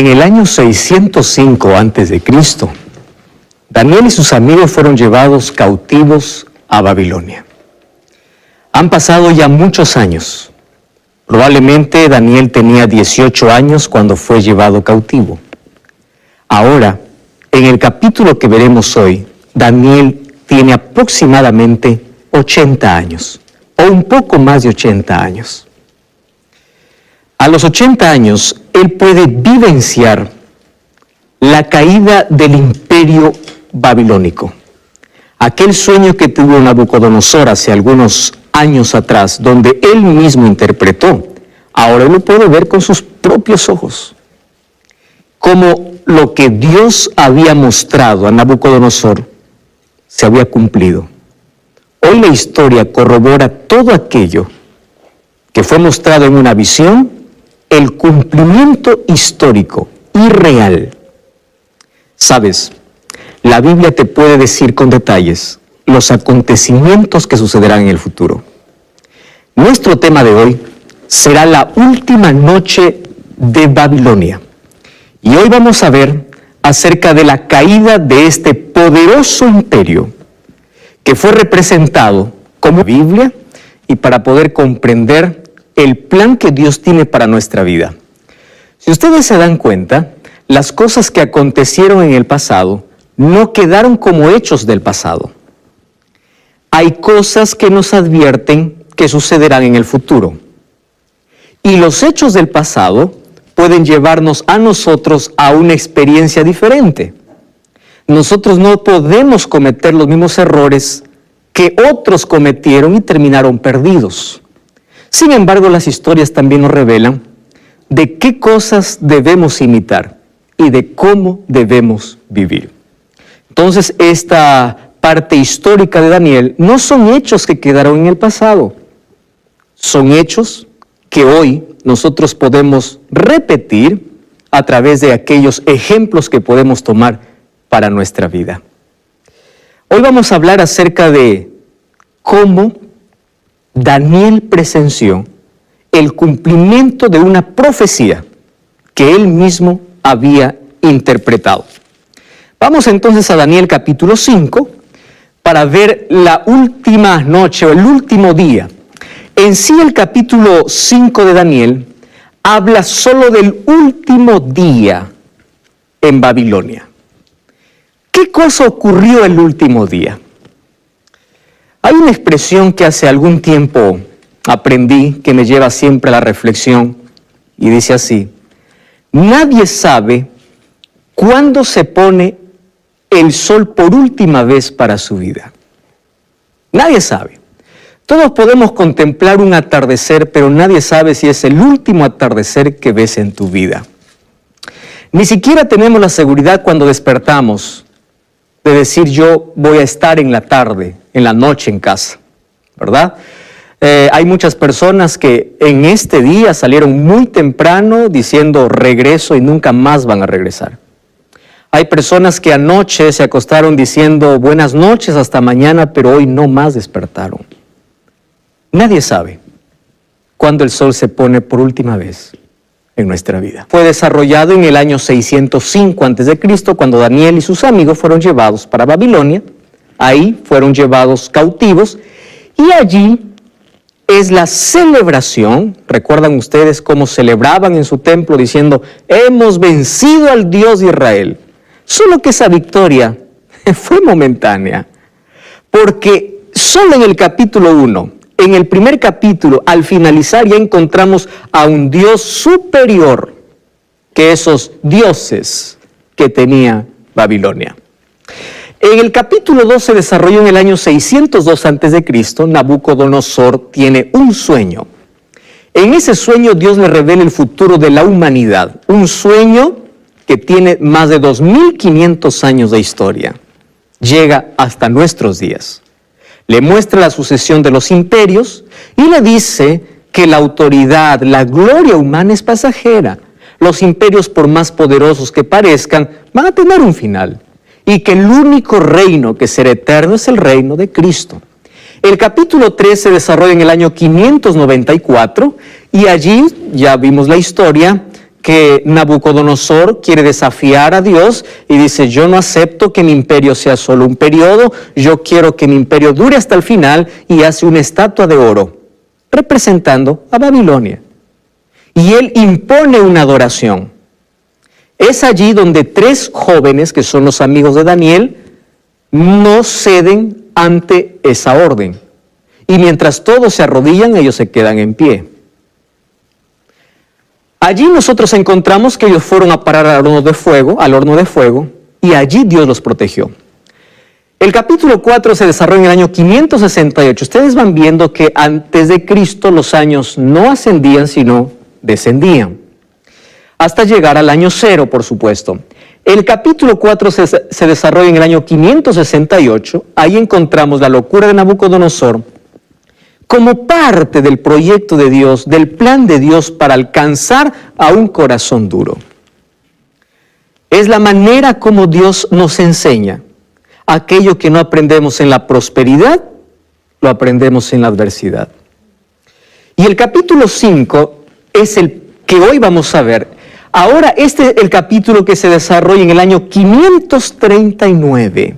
En el año 605 a.C., Daniel y sus amigos fueron llevados cautivos a Babilonia. Han pasado ya muchos años. Probablemente Daniel tenía 18 años cuando fue llevado cautivo. Ahora, en el capítulo que veremos hoy, Daniel tiene aproximadamente 80 años, o un poco más de 80 años. A los 80 años, él puede vivenciar la caída del imperio babilónico. Aquel sueño que tuvo Nabucodonosor hace algunos años atrás, donde él mismo interpretó, ahora lo puede ver con sus propios ojos. Como lo que Dios había mostrado a Nabucodonosor se había cumplido. Hoy la historia corrobora todo aquello que fue mostrado en una visión, el cumplimiento histórico y real. ¿Sabes? La Biblia te puede decir con detalles los acontecimientos que sucederán en el futuro. Nuestro tema de hoy será la última noche de Babilonia. Y hoy vamos a ver acerca de la caída de este poderoso imperio que fue representado como Biblia y para poder comprender el plan que Dios tiene para nuestra vida. Si ustedes se dan cuenta, las cosas que acontecieron en el pasado no quedaron como hechos del pasado. Hay cosas que nos advierten que sucederán en el futuro. Y los hechos del pasado pueden llevarnos a nosotros a una experiencia diferente. Nosotros no podemos cometer los mismos errores que otros cometieron y terminaron perdidos. Sin embargo, las historias también nos revelan de qué cosas debemos imitar y de cómo debemos vivir. Entonces, esta parte histórica de Daniel no son hechos que quedaron en el pasado, son hechos que hoy nosotros podemos repetir a través de aquellos ejemplos que podemos tomar para nuestra vida. Hoy vamos a hablar acerca de cómo Daniel presenció el cumplimiento de una profecía que él mismo había interpretado. Vamos entonces a Daniel capítulo 5 para ver la última noche o el último día. En sí el capítulo 5 de Daniel habla solo del último día en Babilonia. ¿Qué cosa ocurrió el último día? Hay una expresión que hace algún tiempo aprendí que me lleva siempre a la reflexión y dice así: nadie sabe cuándo se pone el sol por última vez para su vida. Nadie sabe. Todos podemos contemplar un atardecer, pero nadie sabe si es el último atardecer que ves en tu vida. Ni siquiera tenemos la seguridad cuando despertamos de decir yo voy a estar en la tarde, en la noche en casa, ¿verdad? Hay muchas personas que en este día salieron muy temprano diciendo regreso y nunca más van a regresar. Hay personas que anoche se acostaron diciendo buenas noches hasta mañana, pero hoy no más despertaron. Nadie sabe cuándo el sol se pone por última vez en nuestra vida. Fue desarrollado en el año 605 a.C., cuando Daniel y sus amigos fueron llevados para Babilonia. Ahí fueron llevados cautivos y allí es la celebración. ¿Recuerdan ustedes cómo celebraban en su templo diciendo hemos vencido al Dios de Israel? Solo que esa victoria fue momentánea, porque solo en el capítulo 1, en el primer capítulo, al finalizar ya encontramos a un Dios superior que esos dioses que tenía Babilonia. En el capítulo 2 se desarrolló en el año 602 a.C., Nabucodonosor tiene un sueño. En ese sueño Dios le revela el futuro de la humanidad, un sueño que tiene más de 2500 años de historia. Llega hasta nuestros días. Le muestra la sucesión de los imperios y le dice que la autoridad, la gloria humana es pasajera. Los imperios, por más poderosos que parezcan, van a tener un final. Y que el único reino que será eterno es el reino de Cristo. El capítulo 3 se desarrolla en el año 594 y allí ya vimos la historia que Nabucodonosor quiere desafiar a Dios y dice, yo no acepto que mi imperio sea solo un periodo, yo quiero que mi imperio dure hasta el final, y hace una estatua de oro representando a Babilonia. Y él impone una adoración. Es allí donde 3 jóvenes, que son los amigos de Daniel, no ceden ante esa orden. Y mientras todos se arrodillan, ellos se quedan en pie. Allí nosotros encontramos que ellos fueron a parar al horno de fuego, y allí Dios los protegió. El capítulo 4 se desarrolla en el año 568. Ustedes van viendo que antes de Cristo los años no ascendían, sino descendían, hasta llegar al año 0, por supuesto. El capítulo 4 se desarrolla en el año 568. Ahí encontramos la locura de Nabucodonosor como parte del proyecto de Dios, del plan de Dios para alcanzar a un corazón duro. Es la manera como Dios nos enseña. Aquello que no aprendemos en la prosperidad, lo aprendemos en la adversidad. Y el capítulo 5 es el que hoy vamos a ver. Ahora este es el capítulo que se desarrolla en el año 539.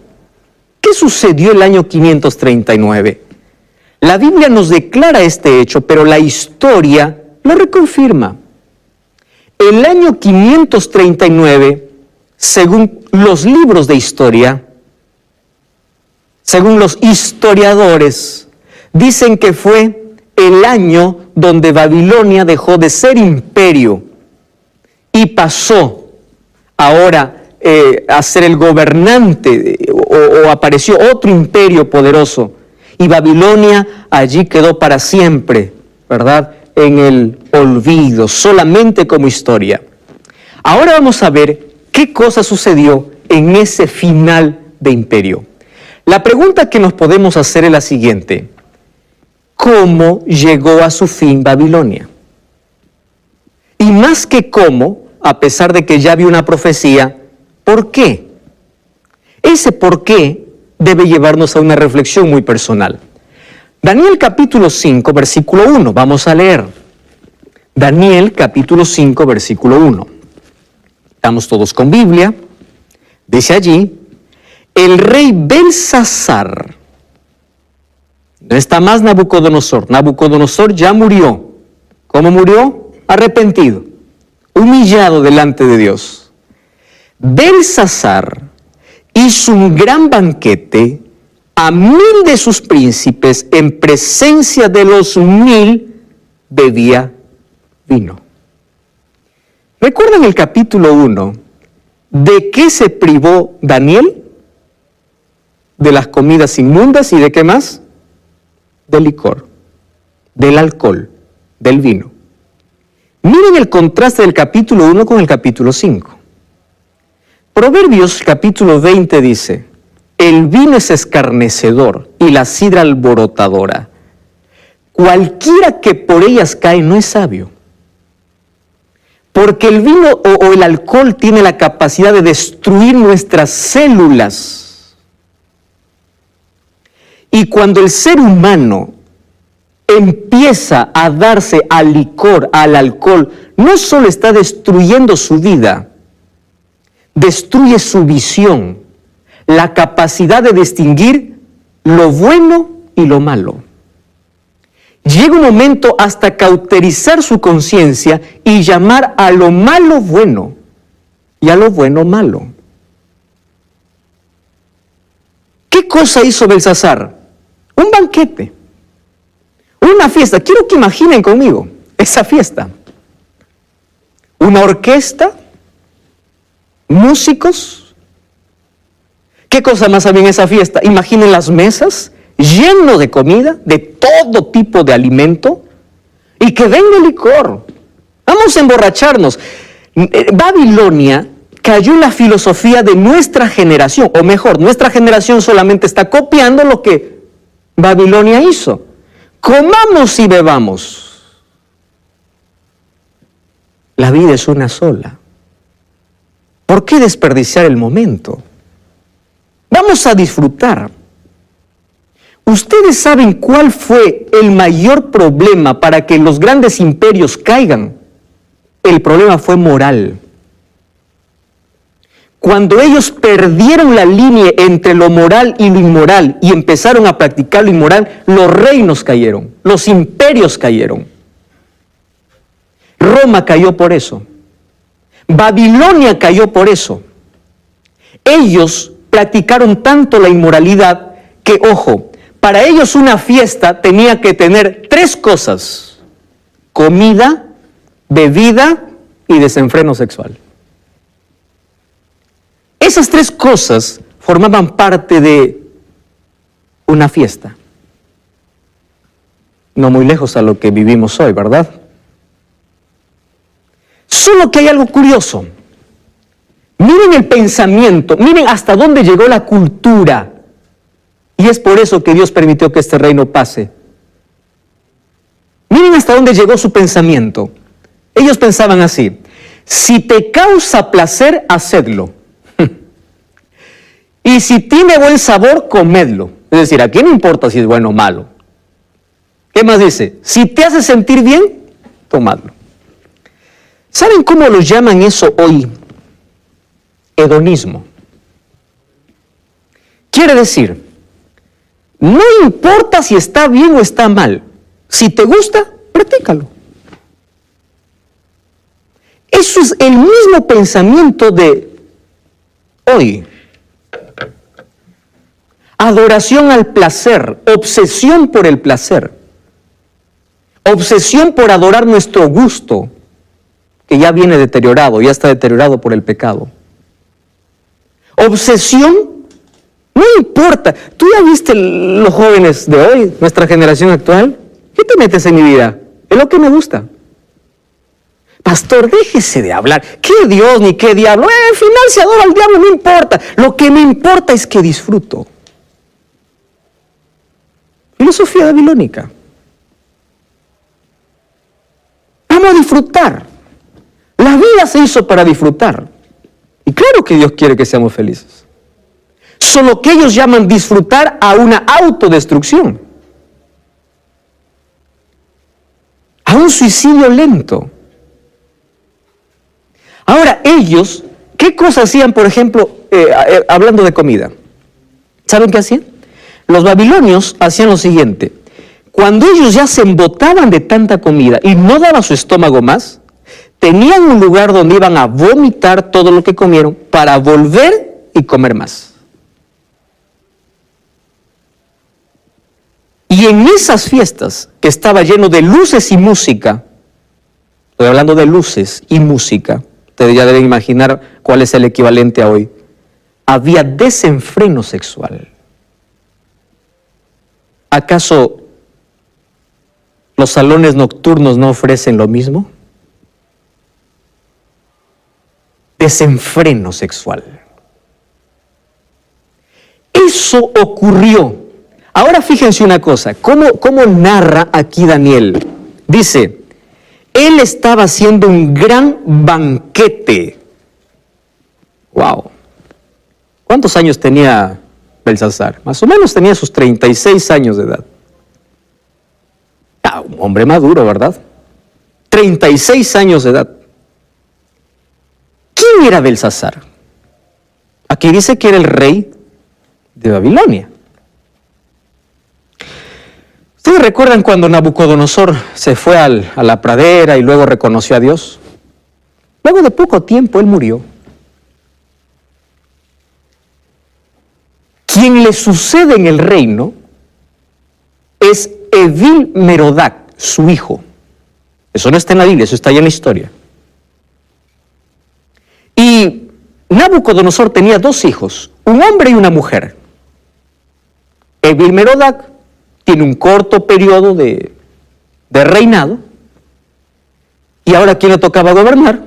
¿Qué sucedió el año 539? La Biblia nos declara este hecho, pero la historia lo reconfirma. El año 539, según los libros de historia, según los historiadores, dicen que fue el año donde Babilonia dejó de ser imperio y pasó ahora a ser el gobernante, o apareció otro imperio poderoso. Y Babilonia allí quedó para siempre, ¿verdad?, en el olvido, solamente como historia. Ahora vamos a ver qué cosa sucedió en ese final de imperio. La pregunta que nos podemos hacer es la siguiente: ¿cómo llegó a su fin Babilonia? Y más que cómo, a pesar de que ya había una profecía, ¿por qué? Ese por qué debe llevarnos a una reflexión muy personal. Daniel capítulo 5, versículo 1, vamos a leer. Daniel capítulo 5, versículo 1. Estamos todos con Biblia. Dice allí, el rey Belsasar, no está más Nabucodonosor. Nabucodonosor ya murió. ¿Cómo murió? Arrepentido, humillado delante de Dios. Belsasar hizo un gran banquete a 1000 de sus príncipes, en presencia de los 1000 bebía vino. ¿Recuerdan el capítulo 1? ¿De qué se privó Daniel? De las comidas inmundas, ¿y de qué más? Del licor, del alcohol, del vino. Miren el contraste del capítulo 1 con el capítulo 5. Proverbios capítulo 20 dice, el vino es escarnecedor y la sidra alborotadora. Cualquiera que por ellas cae no es sabio. Porque el vino o el alcohol tiene la capacidad de destruir nuestras células. Y cuando el ser humano empieza a darse al licor, al alcohol, no solo está destruyendo su vida, destruye su visión, la capacidad de distinguir lo bueno y lo malo. Llega un momento hasta cauterizar su conciencia y llamar a lo malo bueno y a lo bueno malo. ¿Qué cosa hizo Belsasar? Un banquete, una fiesta. Quiero que imaginen conmigo esa fiesta. Una orquesta, músicos. ¿Qué cosa más había en esa fiesta? Imaginen las mesas lleno de comida, de todo tipo de alimento, y que venga el licor. Vamos a emborracharnos. Babilonia cayó en la filosofía de nuestra generación, o mejor, nuestra generación solamente está copiando lo que Babilonia hizo. Comamos y bebamos. La vida es una sola. ¿Por qué desperdiciar el momento? Vamos a disfrutar. ¿Ustedes saben cuál fue el mayor problema para que los grandes imperios caigan? El problema fue moral. Cuando ellos perdieron la línea entre lo moral y lo inmoral y empezaron a practicar lo inmoral, los reinos cayeron, los imperios cayeron. Roma cayó por eso. Babilonia cayó por eso. Ellos practicaron tanto la inmoralidad que, ojo, para ellos una fiesta tenía que tener 3 cosas: comida, bebida y desenfreno sexual. Esas 3 cosas formaban parte de una fiesta. No muy lejos a lo que vivimos hoy, ¿verdad? Solo que hay algo curioso. Miren el pensamiento, miren hasta dónde llegó la cultura. Y es por eso que Dios permitió que este reino pase. Miren hasta dónde llegó su pensamiento. Ellos pensaban así: si te causa placer, hacedlo. Y si tiene buen sabor, comedlo. Es decir, ¿a quién no importa si es bueno o malo? ¿Qué más dice? Si te hace sentir bien, tomadlo. ¿Saben cómo lo llaman eso hoy? Hedonismo. Quiere decir, no importa si está bien o está mal. Si te gusta, practícalo. Eso es el mismo pensamiento de hoy. Adoración al placer, obsesión por el placer, obsesión por adorar nuestro gusto, que ya viene deteriorado, ya está deteriorado por el pecado. Obsesión, no importa. ¿Tú ya viste los jóvenes de hoy, nuestra generación actual? ¿Qué te metes en mi vida? Es lo que me gusta. Pastor, déjese de hablar. ¿Qué Dios ni qué diablo? Al final se adora al diablo, no importa. Lo que me importa es que disfruto. Filosofía babilónica. Vamos a disfrutar. La vida se hizo para disfrutar. Y claro que Dios quiere que seamos felices. Solo que ellos llaman disfrutar a una autodestrucción. A un suicidio lento. Ahora, ellos, ¿qué cosas hacían, por ejemplo, hablando de comida? ¿Saben qué hacían? Los babilonios hacían lo siguiente: cuando ellos ya se embotaban de tanta comida y no daba su estómago más, tenían un lugar donde iban a vomitar todo lo que comieron para volver y comer más. Y en esas fiestas, que estaba lleno de luces y música, estoy hablando de luces y música, ustedes ya deben imaginar cuál es el equivalente a hoy, había desenfreno sexual. ¿Acaso los salones nocturnos no ofrecen lo mismo? Desenfreno sexual. Eso ocurrió. Ahora fíjense una cosa, ¿cómo narra aquí Daniel? Dice, él estaba haciendo un gran banquete. ¡Wow! ¿Cuántos años tenía Belsasar? Más o menos tenía sus 36 años de edad. Un hombre maduro, ¿verdad? 36 años de edad. ¿Quién era Belsasar? Aquí dice que era el rey de Babilonia. ¿Ustedes recuerdan cuando Nabucodonosor se fue a la pradera y luego reconoció a Dios? Luego de poco tiempo él murió. Quien le sucede en el reino es Evil-Merodach, su hijo. Eso no está en la Biblia, eso está allá en la historia. Y Nabucodonosor tenía 2 hijos, un hombre y una mujer. Evil-Merodach tiene un corto periodo de reinado, y ahora ¿quién le tocaba gobernar?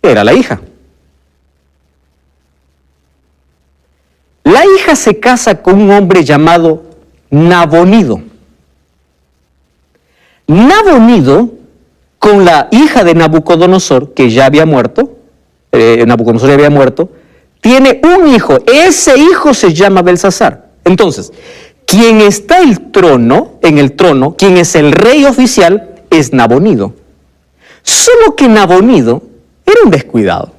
Era la hija. La hija se casa con un hombre llamado Nabonido. Nabonido, con la hija de Nabucodonosor, que ya había muerto, Nabucodonosor ya había muerto, tiene un hijo. Ese hijo se llama Belsasar. Entonces, quien está en el trono, quien es el rey oficial, es Nabonido. Solo que Nabonido era un descuidado.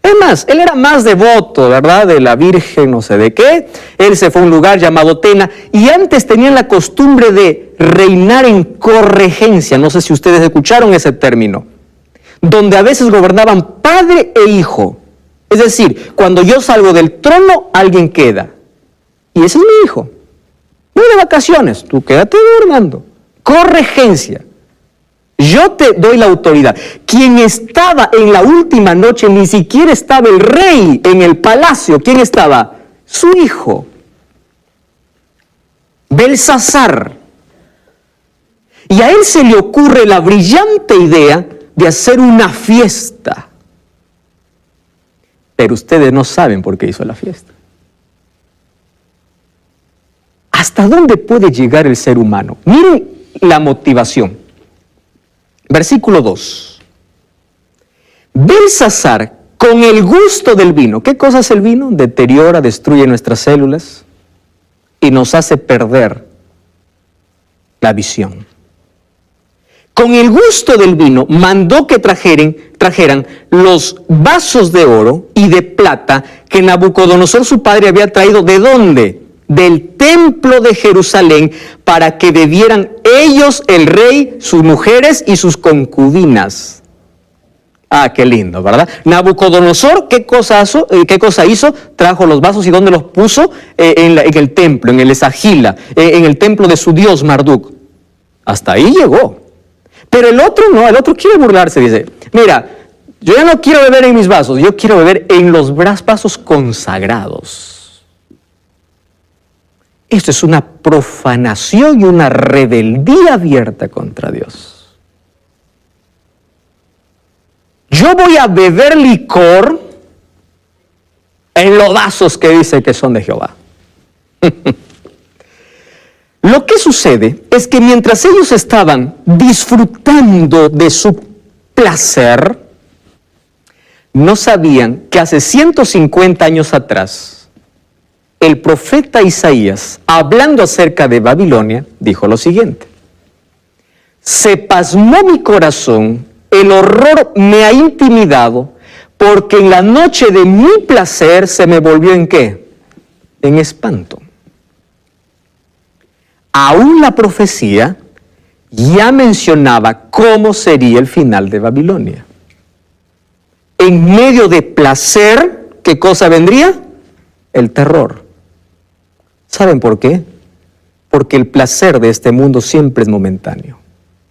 Es más, él era más devoto, ¿verdad?, de la Virgen no sé de qué. Él se fue a un lugar llamado Tena y antes tenían la costumbre de reinar en corregencia. No sé si ustedes escucharon ese término, donde a veces gobernaban padre e hijo. Es decir, cuando yo salgo del trono, alguien queda. Y ese es mi hijo. No de vacaciones, tú quédate gobernando. Corregencia. Yo te doy la autoridad. Quien estaba en la última noche, ni siquiera estaba el rey en el palacio. ¿Quién estaba? Su hijo, Belsasar. Y a él se le ocurre la brillante idea de hacer una fiesta. Pero ustedes no saben por qué hizo la fiesta. ¿Hasta dónde puede llegar el ser humano? Miren la motivación. Versículo 2. Belsasar, con el gusto del vino. ¿Qué cosa es el vino? Deteriora, destruye nuestras células y nos hace perder la visión. Con el gusto del vino, mandó que trajeran los vasos de oro y de plata que Nabucodonosor su padre había traído. ¿De dónde? Del templo de Jerusalén, para que bebieran ellos, el rey, sus mujeres y sus concubinas. Ah, qué lindo, ¿verdad? Nabucodonosor, ¿qué cosa hizo? Trajo los vasos y ¿dónde los puso? En el templo, en el Esagila, en el templo de su dios Marduk. Hasta ahí llegó. Pero el otro no, el otro quiere burlarse, dice, mira, yo ya no quiero beber en mis vasos, yo quiero beber en los vasos consagrados. Esto es una profanación y una rebeldía abierta contra Dios. Yo voy a beber licor en los vasos que dice que son de Jehová. Lo que sucede es que mientras ellos estaban disfrutando de su placer, no sabían que hace 150 años atrás, el profeta Isaías, hablando acerca de Babilonia, dijo lo siguiente: se pasmó mi corazón, el horror me ha intimidado, porque en la noche de mi placer se me volvió ¿en qué? En espanto. Aún la profecía ya mencionaba cómo sería el final de Babilonia. En medio de placer, ¿qué cosa vendría? El terror. ¿Saben por qué? Porque el placer de este mundo siempre es momentáneo.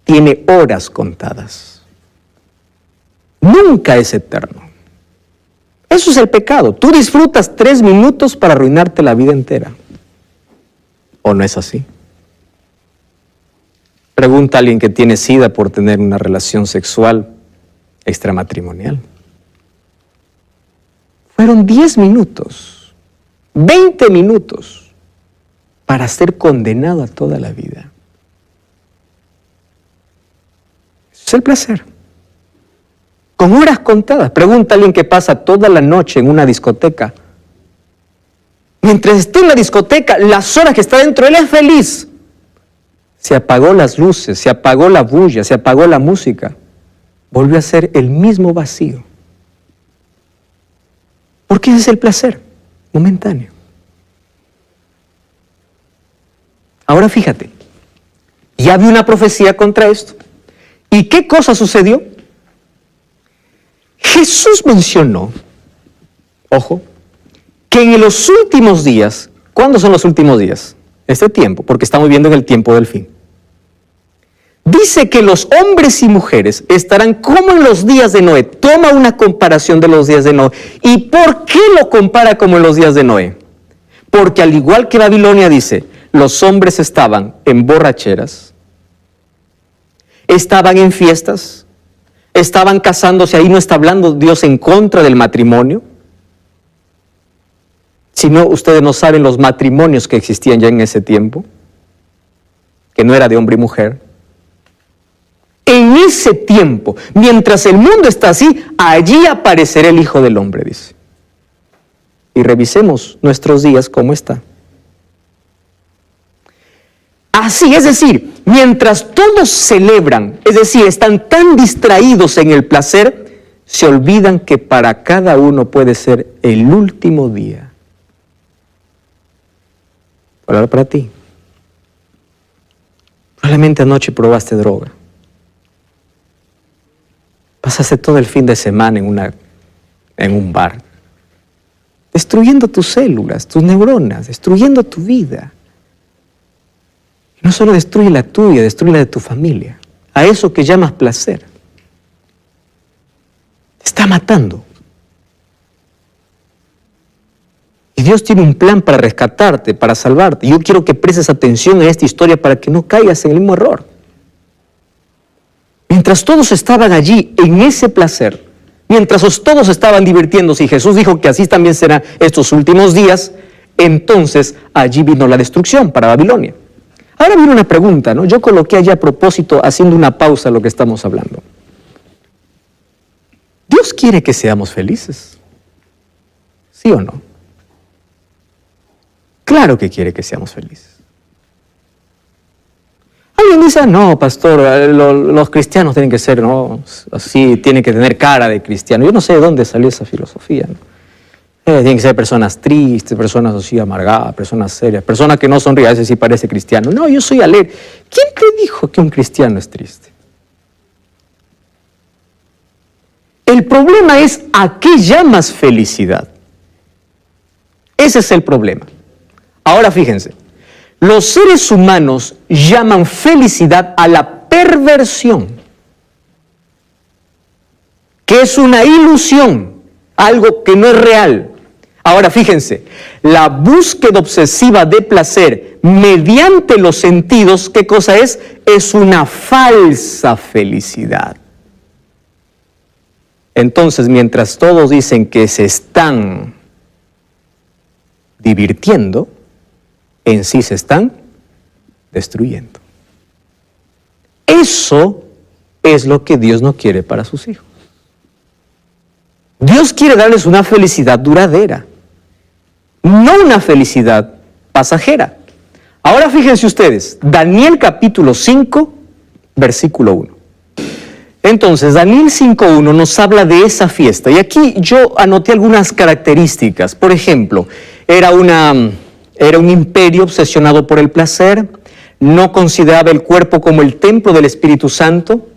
Tiene horas contadas. Nunca es eterno. Eso es el pecado. Tú disfrutas 3 minutos para arruinarte la vida entera. ¿O no es así? Pregunta a alguien que tiene SIDA por tener una relación sexual extramatrimonial. Fueron 10 minutos, 20 minutos para ser condenado a toda la vida. Eso es el placer. Con horas contadas. Pregunta a alguien que pasa toda la noche en una discoteca. Mientras esté en la discoteca, las horas que está dentro, él es feliz. Se apagó las luces, se apagó la bulla, se apagó la música. Volvió a ser el mismo vacío. Porque ese es el placer momentáneo. Ahora fíjate, ya había una profecía contra esto. ¿Y qué cosa sucedió? Jesús mencionó, ojo, que en los últimos días, ¿cuándo son los últimos días? Este tiempo, porque estamos viviendo en el tiempo del fin. Dice que los hombres y mujeres estarán como en los días de Noé. Toma una comparación de los días de Noé. ¿Y por qué lo compara como en los días de Noé? Porque al igual que Babilonia dice, los hombres estaban en borracheras, estaban en fiestas, estaban casándose. Ahí no está hablando Dios en contra del matrimonio. Si no, ustedes no saben los matrimonios que existían ya en ese tiempo, que no era de hombre y mujer. En ese tiempo, mientras el mundo está así, allí aparecerá el Hijo del Hombre, dice. Y revisemos nuestros días cómo está. Así, es decir, mientras todos celebran, es decir, están tan distraídos en el placer, se olvidan que para cada uno puede ser el último día. Ahora para ti. Probablemente anoche probaste droga. Pasaste todo el fin de semana en un bar, destruyendo tus células, tus neuronas, destruyendo tu vida. Y no solo destruye la tuya, destruye la de tu familia. A eso que llamas placer. Te está matando. Y Dios tiene un plan para rescatarte, para salvarte. Yo quiero que prestes atención a esta historia para que no caigas en el mismo error. Mientras todos estaban allí en ese placer, mientras todos estaban divirtiéndose, y Jesús dijo que así también serán estos últimos días, entonces allí vino la destrucción para Babilonia. Ahora viene una pregunta, ¿no? Yo coloqué allí a propósito, haciendo una pausa a lo que estamos hablando. ¿Dios quiere que seamos felices? ¿Sí o no? Claro que quiere que seamos felices. Alguien dice, no, pastor, los cristianos tienen que ser, no, así, tienen que tener cara de cristiano. Yo no sé de dónde salió esa filosofía, ¿no? Tienen que ser personas tristes, personas así amargadas, personas serias, personas que no sonríen, a veces sí parece cristiano. No, yo soy alegre. ¿Quién te dijo que un cristiano es triste? El problema es ¿a qué llamas felicidad? Ese es el problema. Ahora fíjense, los seres humanos llaman felicidad a la perversión, que es una ilusión, algo que no es real. Ahora fíjense, la búsqueda obsesiva de placer mediante los sentidos, ¿qué cosa es? Es una falsa felicidad. Entonces, mientras todos dicen que se están divirtiendo, en sí se están destruyendo. Eso es lo que Dios no quiere para sus hijos. Dios quiere darles una felicidad duradera, no una felicidad pasajera. Ahora fíjense ustedes, Daniel capítulo 5, versículo 1. Entonces, Daniel 5.1 nos habla de esa fiesta. Y aquí yo anoté algunas características. Por ejemplo, era un imperio obsesionado por el placer, no consideraba el cuerpo como el templo del Espíritu Santo.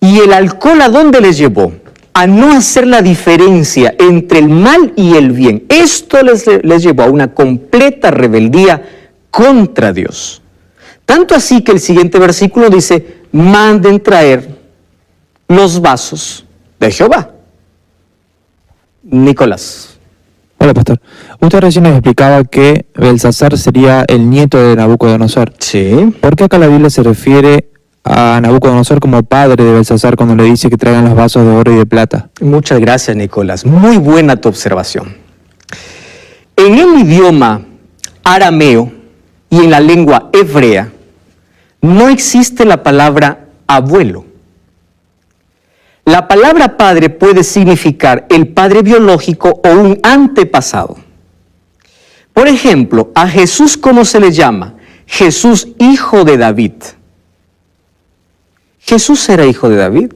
¿Y el alcohol a dónde les llevó? A no hacer la diferencia entre el mal y el bien. Esto les llevó a una completa rebeldía contra Dios. Tanto así que el siguiente versículo dice, manden traer los vasos de Jehová. Nicolás. Hola, pastor. Usted recién nos explicaba que Belsasar sería el nieto de Nabucodonosor. Sí. ¿Por qué acá la Biblia se refiere a Nabucodonosor como padre de Belsasar cuando le dice que traigan los vasos de oro y de plata? Muchas gracias, Nicolás. Muy buena tu observación. En el idioma arameo y en la lengua hebrea no existe la palabra abuelo. La palabra padre puede significar el padre biológico o un antepasado. Por ejemplo, a Jesús, ¿cómo se le llama? Jesús, hijo de David. ¿Jesús era hijo de David?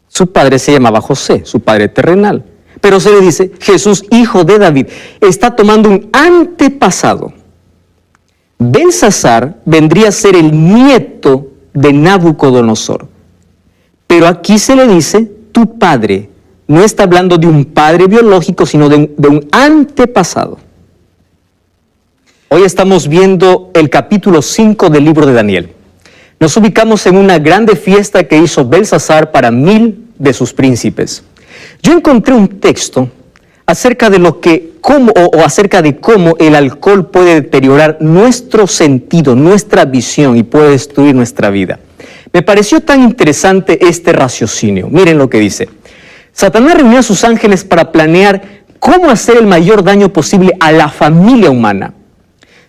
Su padre se llamaba José, su padre terrenal. Pero se le dice Jesús, hijo de David. Está tomando un antepasado. Belsasar vendría a ser el nieto de Nabucodonosor. Pero aquí se le dice tu padre. No está hablando de un padre biológico, sino de un antepasado. Hoy estamos viendo el capítulo 5 del libro de Daniel. Nos ubicamos en una grande fiesta que hizo Belsasar para 1000 de sus príncipes. Yo encontré un texto acerca de acerca de cómo el alcohol puede deteriorar nuestro sentido, nuestra visión y puede destruir nuestra vida. Me pareció tan interesante este raciocinio. Miren lo que dice. Satanás reunió a sus ángeles para planear cómo hacer el mayor daño posible a la familia humana.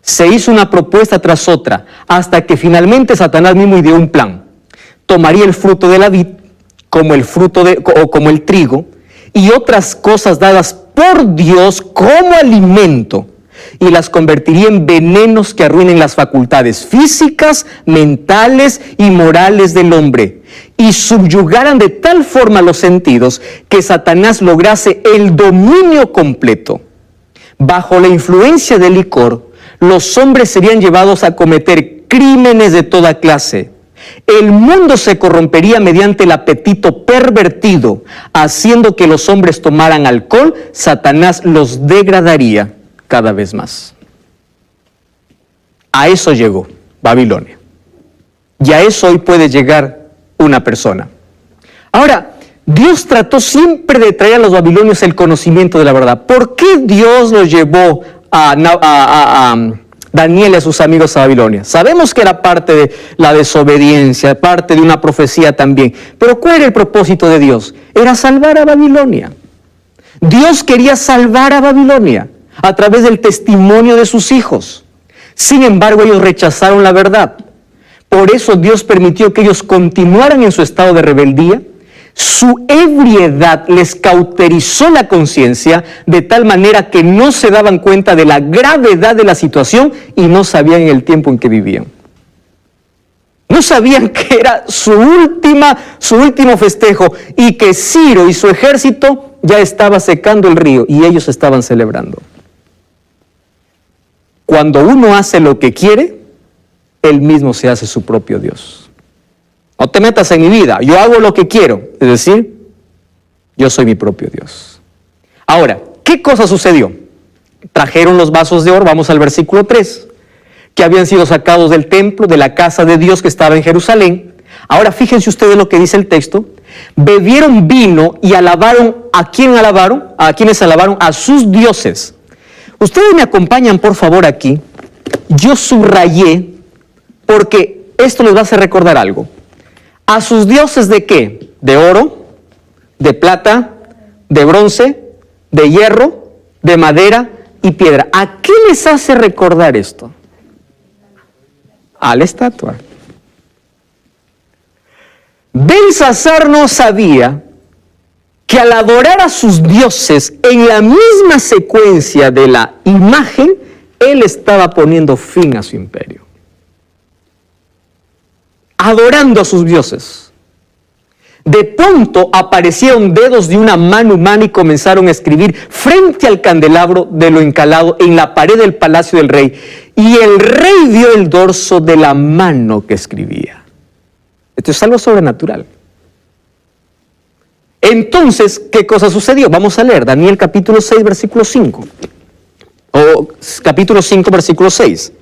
Se hizo una propuesta tras otra, hasta que finalmente Satanás mismo ideó un plan. Tomaría el fruto de la vid, como el trigo, y otras cosas dadas por Dios como alimento, y las convertiría en venenos que arruinen las facultades físicas, mentales y morales del hombre, y subyugaran de tal forma los sentidos que Satanás lograse el dominio completo. Bajo la influencia del licor, los hombres serían llevados a cometer crímenes de toda clase. El mundo se corrompería mediante el apetito pervertido, haciendo que los hombres tomaran alcohol. Satanás los degradaría cada vez más. A eso llegó Babilonia. Y a eso hoy puede llegar una persona. Ahora, Dios trató siempre de traer a los babilonios el conocimiento de la verdad. ¿Por qué Dios los llevó a Daniel y a sus amigos a Babilonia? Sabemos que era parte de la desobediencia, parte de una profecía también. Pero ¿cuál era el propósito de Dios? Era salvar a Babilonia. Dios quería salvar a Babilonia a través del testimonio de sus hijos. Sin embargo, ellos rechazaron la verdad. Por eso Dios permitió que ellos continuaran en su estado de rebeldía. Su ebriedad les cauterizó la conciencia de tal manera que no se daban cuenta de la gravedad de la situación y no sabían el tiempo en que vivían. No sabían que era su último festejo y que Ciro y su ejército ya estaba secando el río y ellos estaban celebrando. Cuando uno hace lo que quiere, él mismo se hace su propio Dios. No te metas en mi vida, yo hago lo que quiero, es decir, yo soy mi propio Dios. Ahora, ¿qué cosa sucedió? Trajeron los vasos de oro, vamos al versículo 3, que habían sido sacados del templo, de la casa de Dios que estaba en Jerusalén. Ahora fíjense ustedes lo que dice el texto. Bebieron vino y alabaron, ¿a quién alabaron? ¿A quienes alabaron? A sus dioses. Ustedes me acompañan por favor aquí. Yo subrayé porque esto les va a hacer recordar algo. ¿A sus dioses de qué? ¿De oro? ¿De plata? ¿De bronce? ¿De hierro? ¿De madera y piedra? ¿A qué les hace recordar esto? A la estatua. Belsasar no sabía que al adorar a sus dioses en la misma secuencia de la imagen, él estaba poniendo fin a su imperio. Adorando a sus dioses. De pronto aparecieron dedos de una mano humana y comenzaron a escribir frente al candelabro de lo encalado en la pared del palacio del rey. Y el rey vio el dorso de la mano que escribía. Esto es algo sobrenatural. Entonces, ¿qué cosa sucedió? Vamos a leer Daniel capítulo 6, versículo 5. O capítulo 5, versículo 6.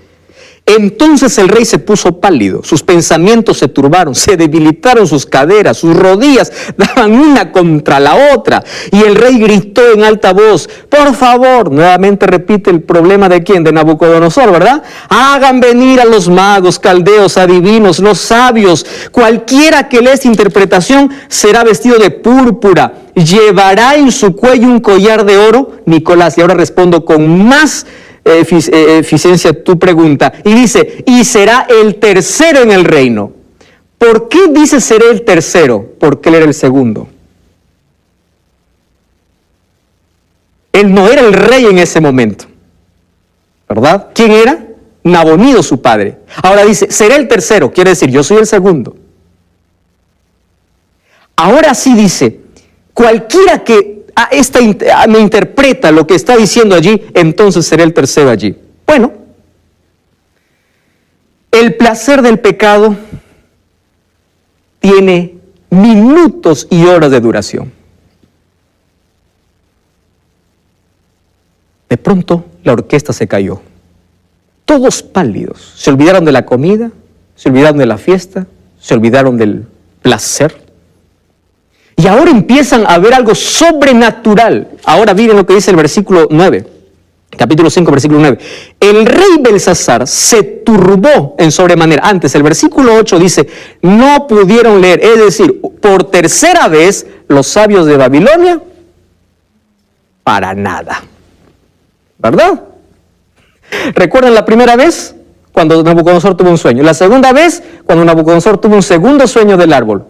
Entonces el rey se puso pálido, sus pensamientos se turbaron, se debilitaron sus caderas, sus rodillas daban una contra la otra. Y el rey gritó en alta voz, por favor, nuevamente repite el problema de quién, de Nabucodonosor, ¿verdad? Hagan venir a los magos, caldeos, adivinos, los sabios, cualquiera que lea esta interpretación será vestido de púrpura, llevará en su cuello un collar de oro. Nicolás, y ahora respondo con más eficiencia tu pregunta, y dice, y será el tercero en el reino. ¿Por qué dice será el tercero? Porque él era el segundo. Él no era el rey en ese momento, ¿verdad? ¿Quién era? Nabonido, su padre. Ahora dice, será el tercero, quiere decir, yo soy el segundo. Ahora sí dice, cualquiera que me interpreta lo que está diciendo allí, entonces seré el tercero allí. Bueno, el placer del pecado tiene minutos y horas de duración. De pronto la orquesta se cayó. Todos pálidos. Se olvidaron de la comida, se olvidaron de la fiesta, se olvidaron del placer. Y ahora empiezan a ver algo sobrenatural. Ahora miren lo que dice el versículo 9, capítulo 5, versículo 9. El rey Belsasar se turbó en sobremanera. Antes, el versículo 8 dice, no pudieron leer. Es decir, por tercera vez, los sabios de Babilonia, para nada. ¿Verdad? ¿Recuerdan la primera vez? Cuando Nabucodonosor tuvo un sueño. La segunda vez, cuando Nabucodonosor tuvo un segundo sueño del árbol.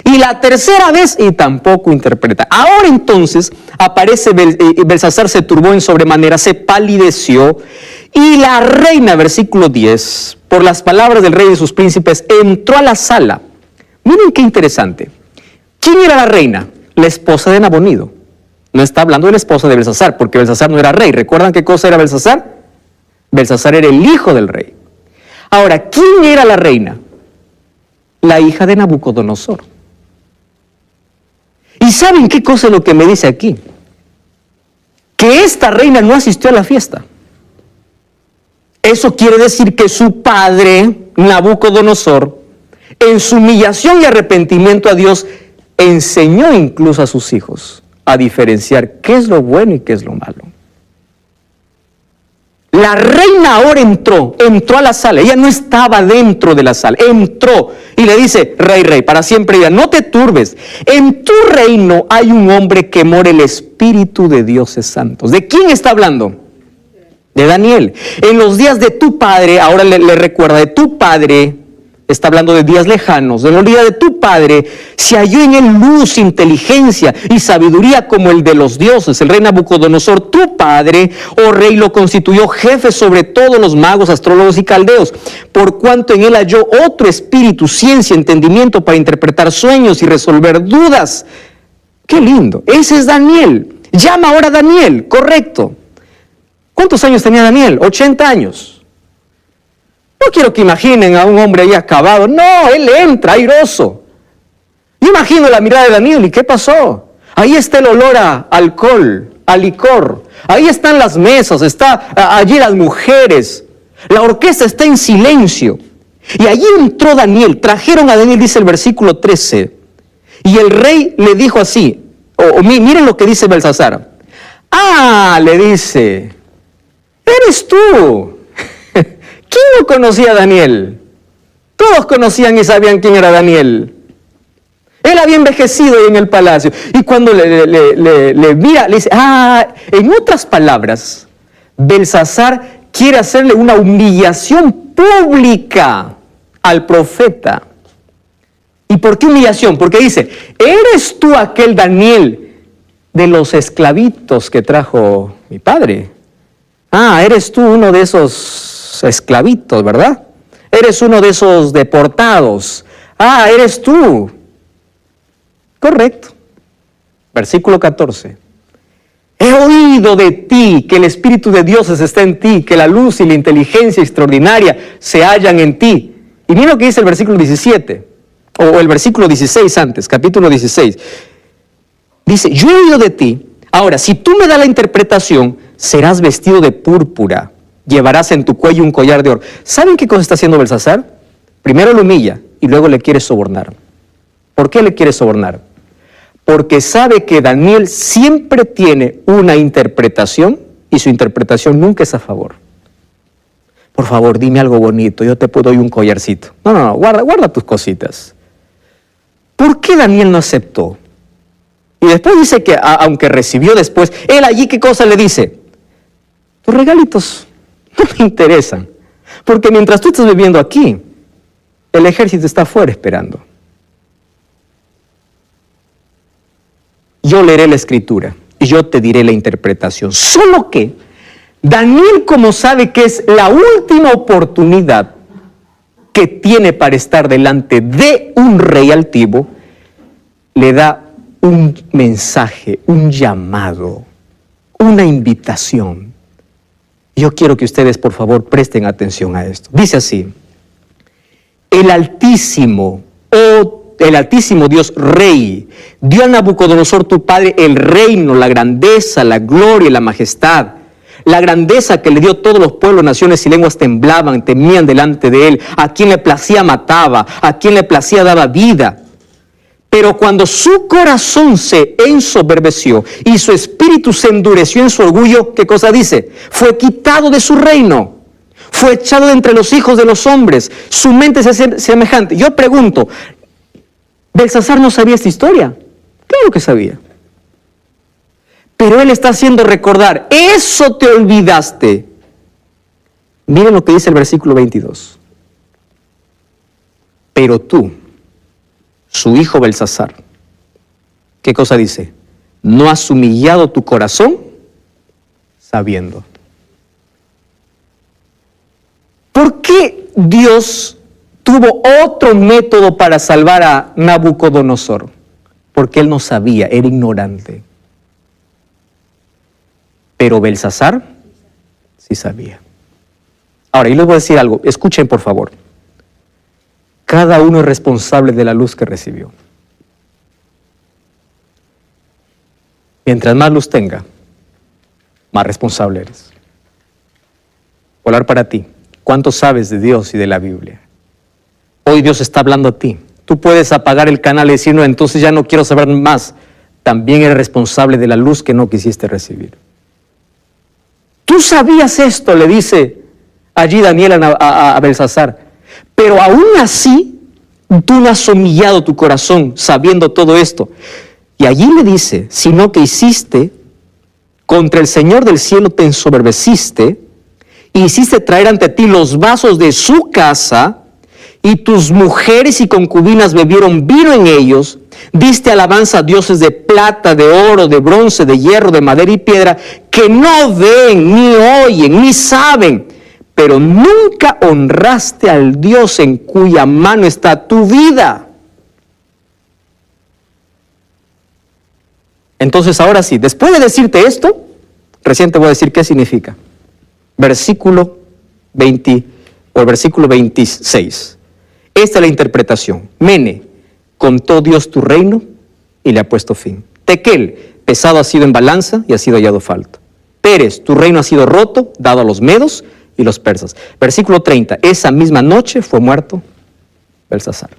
Y la tercera vez, y tampoco interpreta. Ahora entonces aparece Belsasar, se turbó en sobremanera, se palideció, y la reina, versículo 10, por las palabras del rey y de sus príncipes, entró a la sala. Miren qué interesante. ¿Quién era la reina? La esposa de Nabonido. No está hablando de la esposa de Belsasar, porque Belsasar no era rey. ¿Recuerdan qué cosa era Belsasar? Belsasar era el hijo del rey. Ahora, ¿quién era la reina? La hija de Nabucodonosor. ¿Y saben qué cosa es lo que me dice aquí? Que esta reina no asistió a la fiesta. Eso quiere decir que su padre, Nabucodonosor, en su humillación y arrepentimiento a Dios, enseñó incluso a sus hijos a diferenciar qué es lo bueno y qué es lo malo. La reina ahora entró a la sala. Ella no estaba dentro de la sala, entró y le dice: rey, para siempre ya, no te turbes. En tu reino hay un hombre que mora el espíritu de dioses santos. ¿De quién está hablando? De Daniel. En los días de tu padre, ahora le recuerda, de tu padre, está hablando de días lejanos, en los días de tu padre, se halló en él luz, inteligencia y sabiduría como el de los dioses. El rey Nabucodonosor, tu padre, oh rey, lo constituyó jefe sobre todos los magos, astrólogos y caldeos, por cuanto en él halló otro espíritu, ciencia, entendimiento para interpretar sueños y resolver dudas. ¡Qué lindo! Ese es Daniel. Llama ahora a Daniel, correcto. ¿Cuántos años tenía Daniel? 80 años. No quiero que imaginen a un hombre ahí acabado. No, él entra airoso. Yo imagino la mirada de Daniel. ¿Y qué pasó? Ahí está el olor a alcohol, a licor. Ahí están las mesas, está allí las mujeres. La orquesta está en silencio. Y allí entró Daniel. Trajeron a Daniel, dice el versículo 13. Y el rey le dijo así. Miren lo que dice Belsasar. Le dice: eres tú. ¿Quién no conocía a Daniel? Todos conocían y sabían quién era Daniel. Él había envejecido en el palacio. Y cuando le mira, le dice: en otras palabras, Belsasar quiere hacerle una humillación pública al profeta. ¿Y por qué humillación? Porque dice: ¿eres tú aquel Daniel de los esclavitos que trajo mi padre? Eres tú uno de esos esclavitos, ¿verdad? Eres uno de esos deportados. Eres tú. Correcto. Versículo 14. He oído de ti que el Espíritu de Dioses está en ti, que la luz y la inteligencia extraordinaria se hallan en ti. Y mira lo que dice el versículo 17, o el versículo 16 antes, capítulo 16. Dice: yo he oído de ti. Ahora, si tú me das la interpretación, serás vestido de púrpura. Llevarás en tu cuello un collar de oro. ¿Saben qué cosa está haciendo Belsasar? Primero lo humilla y luego le quiere sobornar. ¿Por qué le quiere sobornar? Porque sabe que Daniel siempre tiene una interpretación y su interpretación nunca es a favor. Por favor, dime algo bonito, yo te doy un collarcito. No, guarda tus cositas. ¿Por qué Daniel no aceptó? Y después dice que aunque recibió después, él allí, ¿qué cosa le dice? Tus regalitos no me interesan, porque mientras tú estás viviendo aquí, el ejército está afuera esperando. Yo leeré la escritura y yo te diré la interpretación. Solo que Daniel, como sabe que es la última oportunidad que tiene para estar delante de un rey altivo, le da un mensaje, un llamado, una invitación. Yo quiero que ustedes, por favor, presten atención a esto. Dice así: el Altísimo Dios Rey dio a Nabucodonosor tu padre el reino, la grandeza, la gloria y la majestad. La grandeza que le dio todos los pueblos, naciones y lenguas temblaban, temían delante de él. A quien le placía mataba, a quien le placía daba vida. Pero cuando su corazón se ensoberbeció y su espíritu se endureció en su orgullo, ¿qué cosa dice? Fue quitado de su reino, fue echado de entre los hijos de los hombres, su mente se hace semejante. Yo pregunto, ¿Belsasar no sabía esta historia? Claro que sabía. Pero él está haciendo recordar: eso te olvidaste. Miren lo que dice el versículo 22. Pero tú, su hijo Belsasar. ¿Qué cosa dice? ¿No has humillado tu corazón sabiendo? ¿Por qué Dios tuvo otro método para salvar a Nabucodonosor? Porque él no sabía, era ignorante. Pero Belsasar sí sabía. Ahora, yo les voy a decir algo, escuchen por favor. Cada uno es responsable de la luz que recibió. Mientras más luz tenga, más responsable eres. Hablar para ti. ¿Cuánto sabes de Dios y de la Biblia? Hoy Dios está hablando a ti. Tú puedes apagar el canal y decir, no, entonces ya no quiero saber más. También eres responsable de la luz que no quisiste recibir. Tú sabías esto, le dice allí Daniel a Belsasar. Pero aún así, tú no has humillado tu corazón sabiendo todo esto. Y allí le dice, sino que hiciste, contra el Señor del cielo te ensoberbeciste, y hiciste traer ante ti los vasos de su casa, y tus mujeres y concubinas bebieron vino en ellos, diste alabanza a dioses de plata, de oro, de bronce, de hierro, de madera y piedra, que no ven, ni oyen, ni saben, pero nunca honraste al Dios en cuya mano está tu vida. Entonces ahora sí, después de decirte esto, recién te voy a decir qué significa. Versículo 20 o el versículo 26. Esta es la interpretación. Mene, contó Dios tu reino y le ha puesto fin. Tekel, pesado ha sido en balanza y ha sido hallado falto. Peres, tu reino ha sido roto, dado a los medos y los persas. Versículo 30. Esa misma noche fue muerto Belsasar.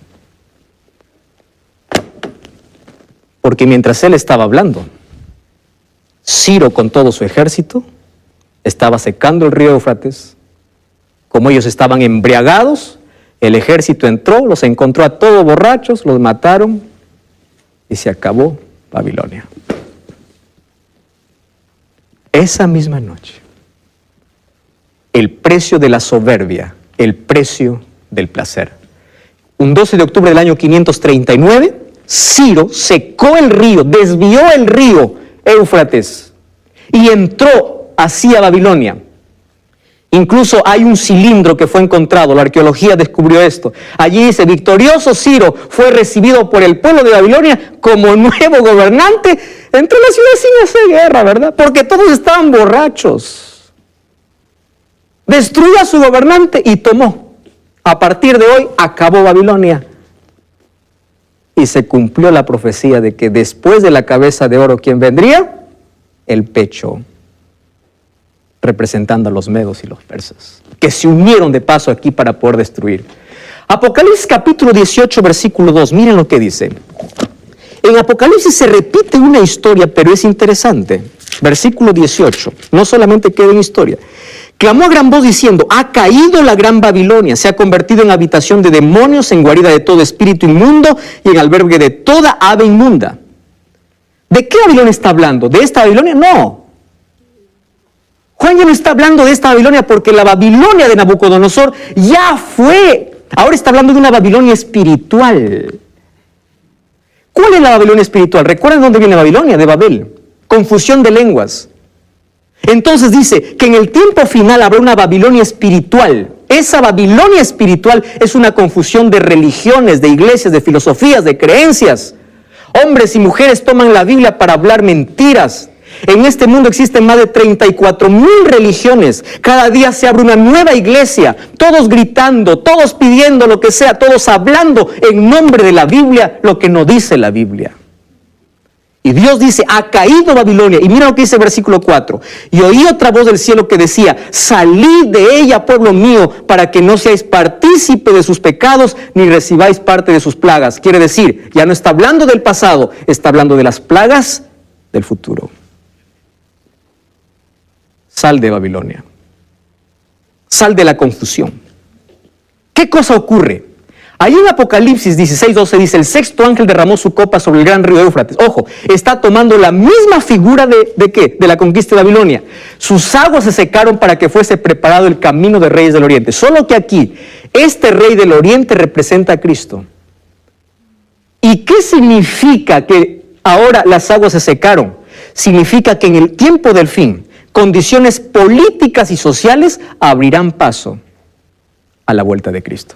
Porque mientras él estaba hablando, Ciro con todo su ejército estaba secando el río Éufrates. Como ellos estaban embriagados, el ejército entró, los encontró a todos borrachos, los mataron y se acabó Babilonia. Esa misma noche, el precio de la soberbia, el precio del placer. Un 12 de octubre del año 539, Ciro secó el río, desvió el río Éufrates y entró hacia Babilonia. Incluso hay un cilindro que fue encontrado, la arqueología descubrió esto. Allí dice, victorioso Ciro fue recibido por el pueblo de Babilonia como nuevo gobernante. Entró a la ciudad sin hacer guerra, ¿verdad? Porque todos estaban borrachos. Destruyó a su gobernante y tomó. A partir de hoy acabó Babilonia. Y se cumplió la profecía de que después de la cabeza de oro, ¿quién vendría? El pecho, representando a los medos y los persas, que se unieron de paso aquí para poder destruir. Apocalipsis capítulo 18, versículo 2, miren lo que dice. En Apocalipsis se repite una historia, pero es interesante. Versículo 18, no solamente queda en historia. Clamó a gran voz diciendo, ha caído la gran Babilonia, se ha convertido en habitación de demonios, en guarida de todo espíritu inmundo y en albergue de toda ave inmunda. ¿De qué Babilonia está hablando? ¿De esta Babilonia? No. Juan ya no está hablando de esta Babilonia porque la Babilonia de Nabucodonosor ya fue. Ahora está hablando de una Babilonia espiritual. ¿Cuál es la Babilonia espiritual? ¿Recuerdan dónde viene Babilonia? De Babel. Confusión de lenguas. Entonces dice que en el tiempo final habrá una Babilonia espiritual. Esa Babilonia espiritual es una confusión de religiones, de iglesias, de filosofías, de creencias. Hombres y mujeres toman la Biblia para hablar mentiras. En este mundo existen más de 34,000 religiones. Cada día se abre una nueva iglesia, todos gritando, todos pidiendo lo que sea, todos hablando en nombre de la Biblia, lo que no dice la Biblia. Y Dios dice, ha caído Babilonia. Y mira lo que dice el versículo 4. Y oí otra voz del cielo que decía, salid de ella, pueblo mío, para que no seáis partícipe de sus pecados, ni recibáis parte de sus plagas. Quiere decir, ya no está hablando del pasado, está hablando de las plagas del futuro. Sal de Babilonia. Sal de la confusión. ¿Qué cosa ocurre? Ahí en Apocalipsis 16:12 dice, el sexto ángel derramó su copa sobre el gran río Éufrates. Ojo, está tomando la misma figura ¿de qué? De la conquista de Babilonia. Sus aguas se secaron para que fuese preparado el camino de reyes del oriente. Solo que aquí, este rey del oriente representa a Cristo. ¿Y qué significa que ahora las aguas se secaron? Significa que en el tiempo del fin, condiciones políticas y sociales abrirán paso a la vuelta de Cristo.